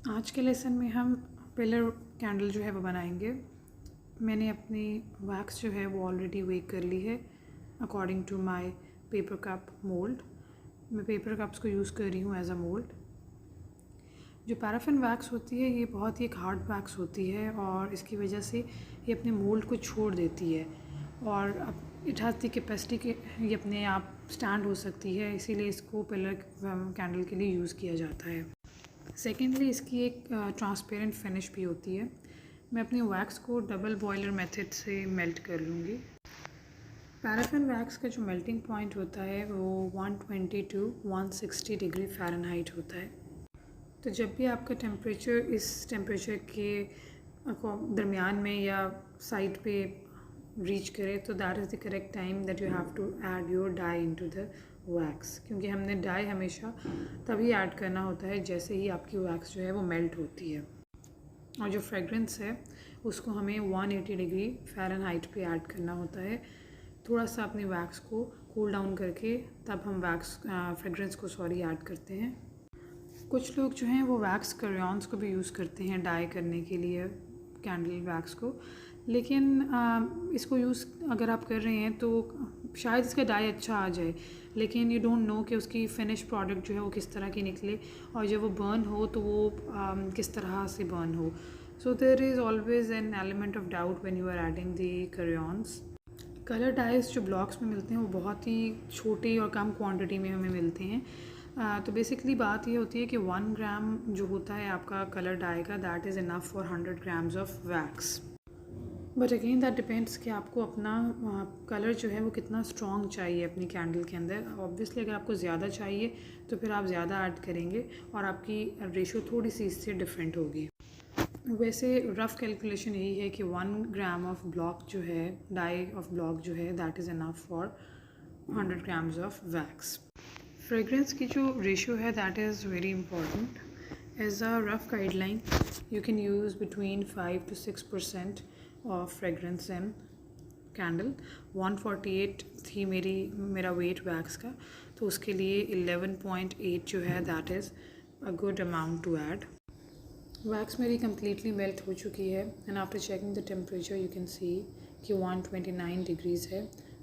आज के लेसन में हम पिलर कैंडल जो है वो बनाएंगे। मैंने अपनी वैक्स जो है वो ऑलरेडी वेक कर ली है according to my paper cup mould. मैं पेपर कप्स को यूज़ कर रही हूँ एज अ मोल्ड। जो पैराफिन वैक्स होती है ये बहुत ही एक हार्ड वैक्स होती है और इसकी वजह से ये अपने मोल्ड को छोड़ देती है और अब इट हैज़ द कैपेसिटी के ये अपने आप स्टैंड हो सकती है, इसीलिए इसको पिलर कैंडल के लिए यूज़ किया जाता है। सेकेंडली इसकी एक ट्रांसपेरेंट फिनिश भी होती है। मैं अपनी वैक्स को डबल बॉयलर मेथड से मेल्ट कर लूँगी। पैराफिन वैक्स का जो मेल्टिंग पॉइंट होता है वो 120 टू 160 डिग्री फ़ारेनहाइट होता है। तो जब भी आपका टेम्परेचर इस टेम्परेचर के दरमियान में या साइड पे रीच करे तो that is the correct time that you have to add your dye into the wax, क्योंकि हमने डाई हमेशा तभी ऐड करना होता है जैसे ही आपकी वैक्स जो है वो मेल्ट होती है। और जो फ्रेगरेंस है उसको हमें 180 डिग्री फ़ारेनहाइट पे ऐड करना होता है। थोड़ा सा अपनी वैक्स को कूल डाउन करके तब हम फ्रेगरेंस को ऐड करते हैं। कुछ लोग जो हैं वो वैक्स क्रेयॉन्स को भी यूज़ करते हैं डाई करने के लिए कैंडल वैक्स को, लेकिन इसको यूज़ अगर आप कर रहे हैं तो शायद इसका डाई अच्छा आ जाए, लेकिन यू डोंट नो कि उसकी फिनिश प्रोडक्ट जो है वो किस तरह की निकले और जब वो बर्न हो तो वो किस तरह से बर्न हो। So there is always an element of doubt when you are adding the crayons. Colour dyes जो ब्लॉक्स में मिलते हैं वो बहुत ही छोटी और कम क्वांटिटी में हमें मिलते हैं। तो बेसिकली बात ये होती है कि 1 ग्राम जो होता है आपका कलर डाई का that is enough for 100 grams of wax. But again that depends कि आपको अपना कलर जो है वो कितना स्ट्रॉन्ग चाहिए अपनी कैंडल के अंदर। ऑब्वियसली अगर आपको ज़्यादा चाहिए तो फिर आप ज़्यादा ऐड करेंगे और आपकी रेशो थोड़ी सी इससे डिफरेंट होगी। वैसे रफ़ कैलकुलेशन यही है कि 1 ग्राम ऑफ ब्लॉक जो है डाई ऑफ ब्लॉक जो है that is enough for 100 grams of wax. Fragrance की जो रेशियो है that is very important. As a rough guideline you can use between 5 to 6% of fragrance in candle. 148 थी मेरा wait wax का, तो उसके लिए 11.8 जो है that is a good amount to add. Wax मेरी कम्प्लीटली मेल्ट हो चुकी है and after checking the temperature you can see कि 129 डिग्रीज़ है,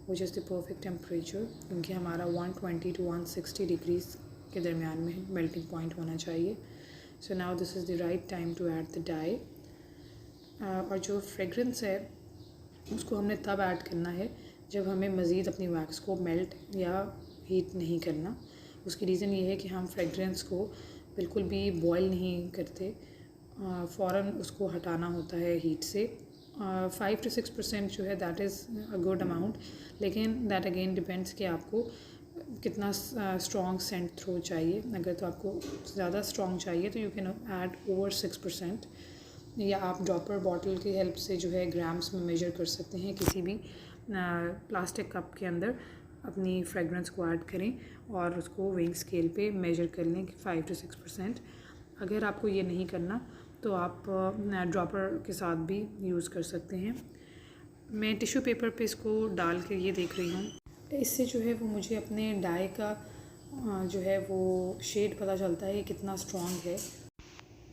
which is the perfect temperature, क्योंकि हमारा 120 to 160 डिग्रीज़ के दरमियान में मेल्टिंग पॉइंट होना चाहिए। So now this is the right time to add the dye. और जो फ्रेगरेंस है उसको हमने तब ऐड करना है जब हमें मज़ीद अपनी वैक्स को मेल्ट या हीट नहीं करना। उसकी रीज़न ये है कि हम फ्रेगरेंस को बिल्कुल भी बॉयल नहीं करते, फ़ौरन उसको हटाना होता है हीट से। 5 to 6% जो है that is a good amount, लेकिन दैट अगेन डिपेंड्स कि आपको कितना स्ट्रॉन्ग सेंट थ्रो चाहिए। अगर तो आपको ज़्यादा स्ट्रॉन्ग चाहिए तो यू कैन ऐड ओवर 6%, या आप ड्रॉपर बॉटल की हेल्प से जो है ग्राम्स में मेजर कर सकते हैं। किसी भी प्लास्टिक कप के अंदर अपनी फ्रेगरेंस को ऐड करें और उसको वेइंग स्केल पे मेजर कर लें कि 5 to 6%। अगर आपको ये नहीं करना तो आप ड्रॉपर के साथ भी यूज़ कर सकते हैं। मैं टिश्यू पेपर पे इसको डाल के ये देख रही हूँ, इससे जो है वो मुझे अपने डाई का जो है वो शेड पता चलता है कितना स्ट्रॉन्ग है।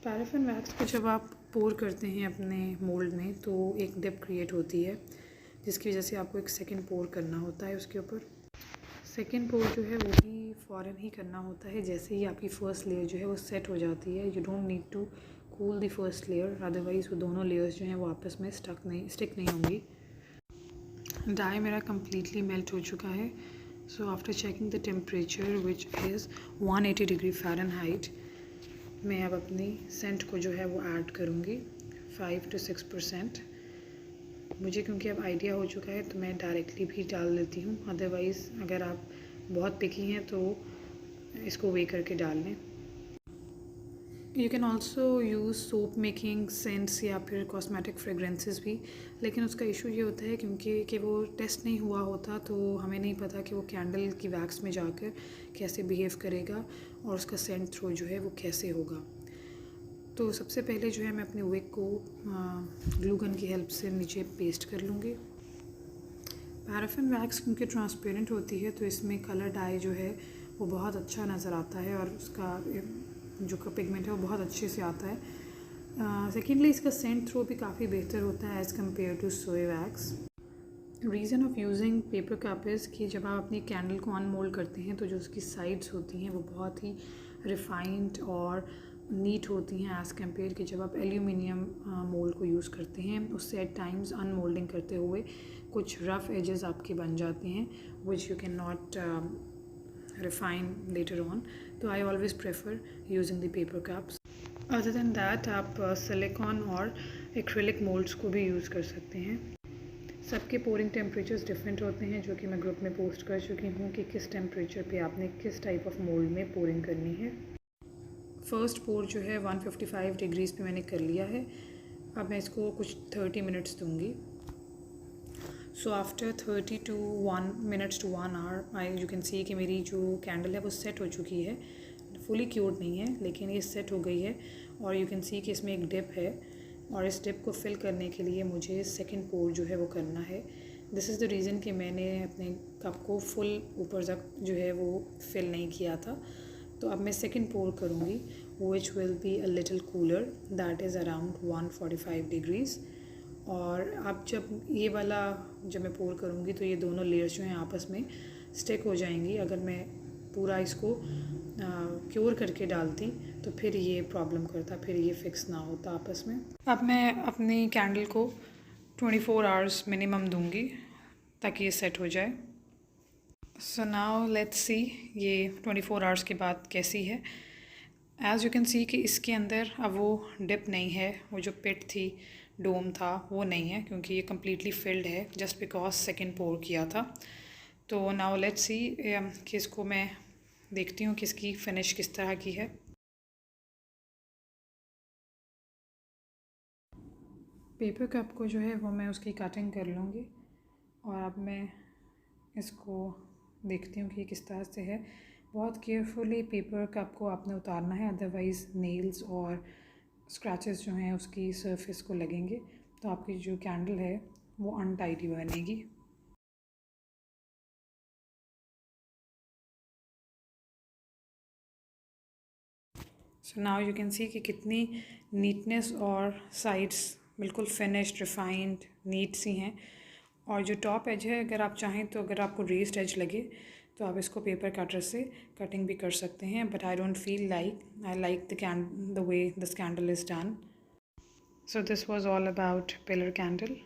पैराफिन वैक्स को जब आप पोर करते हैं अपने मोल्ड में तो एक डिप क्रिएट होती है, जिसकी वजह से आपको एक सेकंड पोर करना होता है उसके ऊपर। सेकंड पोर जो है वो भी फ़ौरन ही करना होता है जैसे ही आपकी फ़र्स्ट लेयर जो है वो सेट हो जाती है। You don't need to cool the first layer, otherwise वो दोनों लेयर्स जो हैं वो आपस में स्टिक नहीं होंगी। डाई मेरा कम्प्लीटली मेल्ट हो चुका है। So after checking the temperature which is 180 degree Fahrenheit, मैं अब अपनी सेंट को जो है वो ऐड करूँगी 5 to 6%। मुझे क्योंकि अब आइडिया हो चुका है तो मैं डायरेक्टली भी डाल देती हूँ, अदरवाइज़ अगर आप बहुत पिकी हैं तो इसको वे करके डाल लें। You can also use soap making scents या फिर कॉस्मेटिक फ्रेगरेंसेस भी, लेकिन उसका इशू ये होता है क्योंकि वो टेस्ट नहीं हुआ होता तो हमें नहीं पता कि वो कैंडल की वैक्स में जाकर कैसे बिहेव करेगा और उसका सेंट थ्रो जो है वो कैसे होगा। तो सबसे पहले जो है मैं अपने विक को ग्लू गन की हेल्प से नीचे पेस्ट कर लूँगी। पैराफिन वैक्स क्योंकि ट्रांसपेरेंट होती है तो इसमें कलर डाई जो है वो बहुत अच्छा नज़र आता है और उसका जो का पिगमेंट है वो बहुत अच्छे से आता है। सेकेंडली इसका सेंट थ्रो भी काफ़ी बेहतर होता है एज़ कम्पेयर टू सोए wax. Reason of using paper cup is कि जब आप अपनी कैंडल को अनमोल्ड करते हैं तो जो उसकी साइड्स होती हैं वो बहुत ही रिफाइंड और नीट होती हैं एज़ कम्पेयर कि जब आप एल्यूमिनियम मोल्ड को यूज़ करते हैं। उससे एट टाइम्स अनमोल्डिंग करते हुए कुछ रफ़ एजेस आपके बन जाते हैं which you can not refine later on. तो I always prefer using the paper cups. Other than that आप सिलिकॉन और एक्रिलिक मोल्ड्स को भी यूज़ कर सकते हैं। सबके पोरिंग टेम्परेचर्स डिफरेंट होते हैं, जो कि मैं ग्रुप में पोस्ट कर चुकी हूँ कि किस टेम्परेचर पे आपने किस टाइप ऑफ मोल्ड में पोरिंग करनी है। फ़र्स्ट पोर जो है 155 डिग्रीज़ पे मैंने कर लिया है। अब मैं इसको कुछ 30 मिनट्स दूँगी। So after 30 to 1 minutes to 1 hour you can see कि मेरी जो कैंडल है वो सेट हो चुकी है। फुली क्यूर्ड नहीं है लेकिन ये सेट हो गई है और यू कैन सी कि इसमें एक डिप है और इस डिप को फिल करने के लिए मुझे सेकंड पोर जो है वो करना है। दिस इज़ द रीज़न कि मैंने अपने कप को फुल ऊपर तक जो है वो फिल नहीं किया था। तो अब मैं सेकंड पोर करूँगी which will be a little cooler, that is around 145 degrees. और अब जब ये वाला जब मैं पोर करूँगी तो ये दोनों लेयर्स जो हैं आपस में स्टिक हो जाएंगी। अगर मैं पूरा इसको क्योर करके डालती तो फिर ये प्रॉब्लम करता, फिर ये फिक्स ना होता आपस में। अब मैं अपनी कैंडल को 24 आवर्स मिनिमम दूंगी ताकि ये सेट हो जाए। सो नाउ लेट्स सी ये 24 आवर्स के बाद कैसी है। एज़ यू कैन सी कि इसके अंदर अब वो डिप नहीं है, वो जो पिट थी, डोम था, वो नहीं है क्योंकि ये कम्प्लीटली फिल्ड है जस्ट बिकॉज सेकेंड पोर किया था। तो नाउ लेट्स सी कि इसको मैं देखती हूँ कि इसकी फिनिश किस तरह की है। पेपर कप को जो है वो मैं उसकी कटिंग कर लूँगी और अब मैं इसको देखती हूँ कि किस तरह से है। बहुत केयरफुली पेपर कप को आपने उतारना है, अदरवाइज़ नेल्स और स्क्रैचेस जो हैं उसकी सरफेस को लगेंगे तो आपकी जो कैंडल है वो अनटाइडी बनेगी। So now you can see कि कितनी नीटनेस और साइड्स बिल्कुल फिनिश्ड, रिफाइंड, नीट सी हैं। और जो टॉप एज है अगर आप चाहें तो अगर आपको रेस्ड एज लगे तो आप इसको पेपर कटर से कटिंग भी कर सकते हैं, but I don't feel like, I like the way this candle is done. So this was all about pillar candle.